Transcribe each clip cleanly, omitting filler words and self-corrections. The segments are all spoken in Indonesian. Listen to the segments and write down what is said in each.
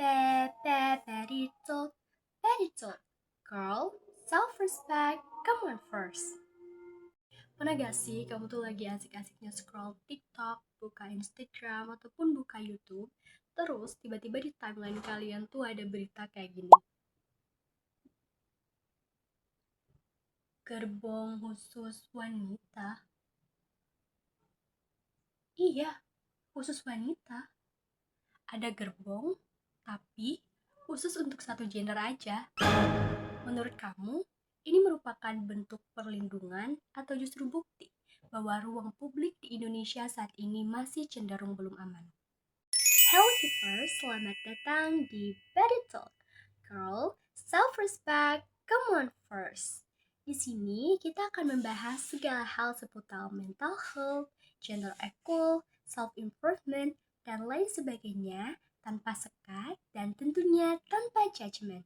Very talk, very talk. Girl, self-respect, come on first. Pernah gak sih kamu tuh lagi asik-asiknya scroll TikTok, buka Instagram, ataupun buka YouTube, terus tiba-tiba di timeline kalian tuh ada berita kayak gini. Gerbong khusus wanita. Iya, khusus wanita. Ada gerbong, tapi khusus untuk satu gender aja. Menurut kamu, ini merupakan bentuk perlindungan atau justru bukti bahwa ruang publik di Indonesia saat ini masih cenderung belum aman? Hello Keepers, selamat datang di Better Talk. Girl, self-respect, come on first. Di sini kita akan membahas segala hal seputar mental health, gender equal, self-improvement, dan lain sebagainya tanpa sekat dan tentunya tanpa judgment.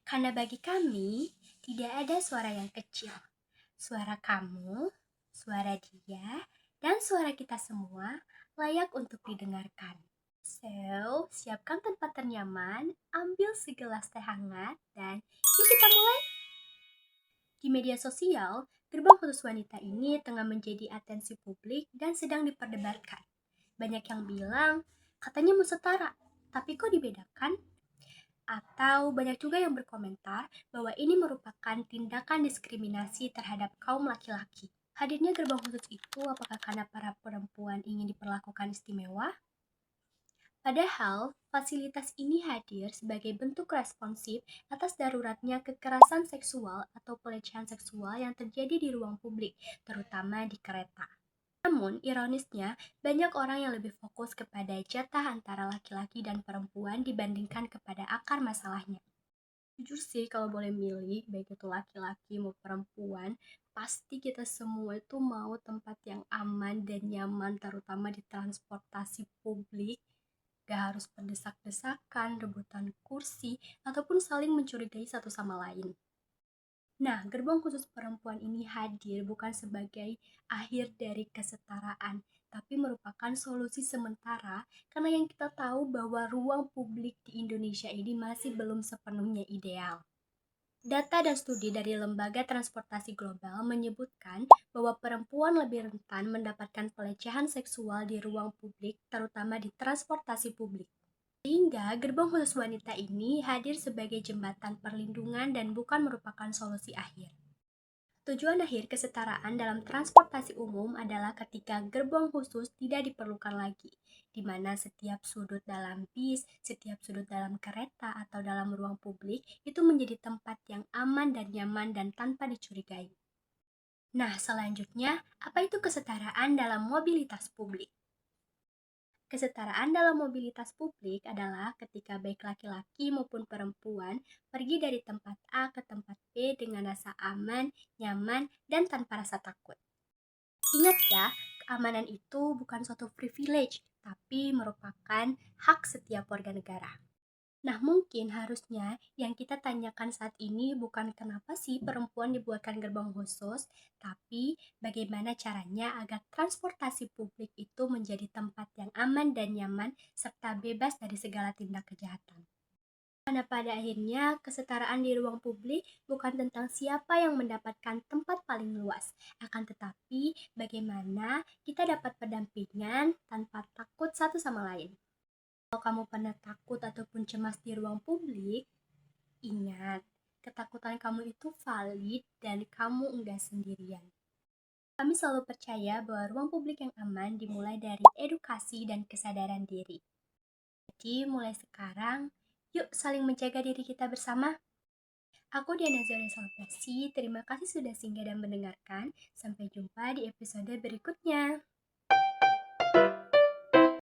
Karena bagi kami, tidak ada suara yang kecil. Suara kamu, suara dia, dan suara kita semua layak untuk didengarkan. So, siapkan tempat ternyaman, ambil segelas teh hangat, dan yuk kita mulai. Di media sosial, gerbang khusus wanita ini tengah menjadi atensi publik dan sedang diperdebatkan. Banyak yang bilang, katanya mau setara, tapi kok dibedakan? Atau banyak juga yang berkomentar bahwa ini merupakan tindakan diskriminasi terhadap kaum laki-laki. Hadirnya gerbang khusus itu apakah karena para perempuan ingin diperlakukan istimewa? Padahal, fasilitas ini hadir sebagai bentuk responsif atas daruratnya kekerasan seksual atau pelecehan seksual yang terjadi di ruang publik, terutama di kereta. Namun, ironisnya, banyak orang yang lebih fokus kepada jatah antara laki-laki dan perempuan dibandingkan kepada akar masalahnya. Jujur sih, kalau boleh milih, baik itu laki-laki maupun perempuan, pasti kita semua itu mau tempat yang aman dan nyaman, terutama di transportasi publik. Gak harus berdesak-desakan, rebutan kursi, ataupun saling mencurigai satu sama lain. Nah, gerbong khusus perempuan ini hadir bukan sebagai akhir dari kesetaraan, tapi merupakan solusi sementara karena yang kita tahu bahwa ruang publik di Indonesia ini masih belum sepenuhnya ideal. Data dan studi dari Lembaga Transportasi Global menyebutkan bahwa perempuan lebih rentan mendapatkan pelecehan seksual di ruang publik, terutama di transportasi publik. Sehingga gerbong khusus wanita ini hadir sebagai jembatan perlindungan dan bukan merupakan solusi akhir. Tujuan akhir kesetaraan dalam transportasi umum adalah ketika gerbong khusus tidak diperlukan lagi, di mana setiap sudut dalam bis, setiap sudut dalam kereta, atau dalam ruang publik itu menjadi tempat yang aman dan nyaman dan tanpa dicurigai. Nah, selanjutnya, apa itu kesetaraan dalam mobilitas publik? Kesetaraan dalam mobilitas publik adalah ketika baik laki-laki maupun perempuan pergi dari tempat A ke tempat B dengan rasa aman, nyaman, dan tanpa rasa takut. Ingat ya, keamanan itu bukan suatu privilege, tapi merupakan hak setiap warga negara. Nah, mungkin harusnya yang kita tanyakan saat ini bukan kenapa sih perempuan dibuatkan gerbang khusus, tapi bagaimana caranya agar transportasi publik itu menjadi tempat yang aman dan nyaman serta bebas dari segala tindak kejahatan. Karena pada akhirnya kesetaraan di ruang publik bukan tentang siapa yang mendapatkan tempat paling luas, akan tetapi bagaimana kita dapat berdampingan tanpa takut satu sama lain. Kalau kamu pernah takut ataupun cemas di ruang publik, ingat, ketakutan kamu itu valid dan kamu enggak sendirian. Kami selalu percaya bahwa ruang publik yang aman dimulai dari edukasi dan kesadaran diri. Jadi, mulai sekarang, yuk saling menjaga diri kita bersama. Aku Diana Zoria Salvasi, terima kasih sudah singgah dan mendengarkan. Sampai jumpa di episode berikutnya.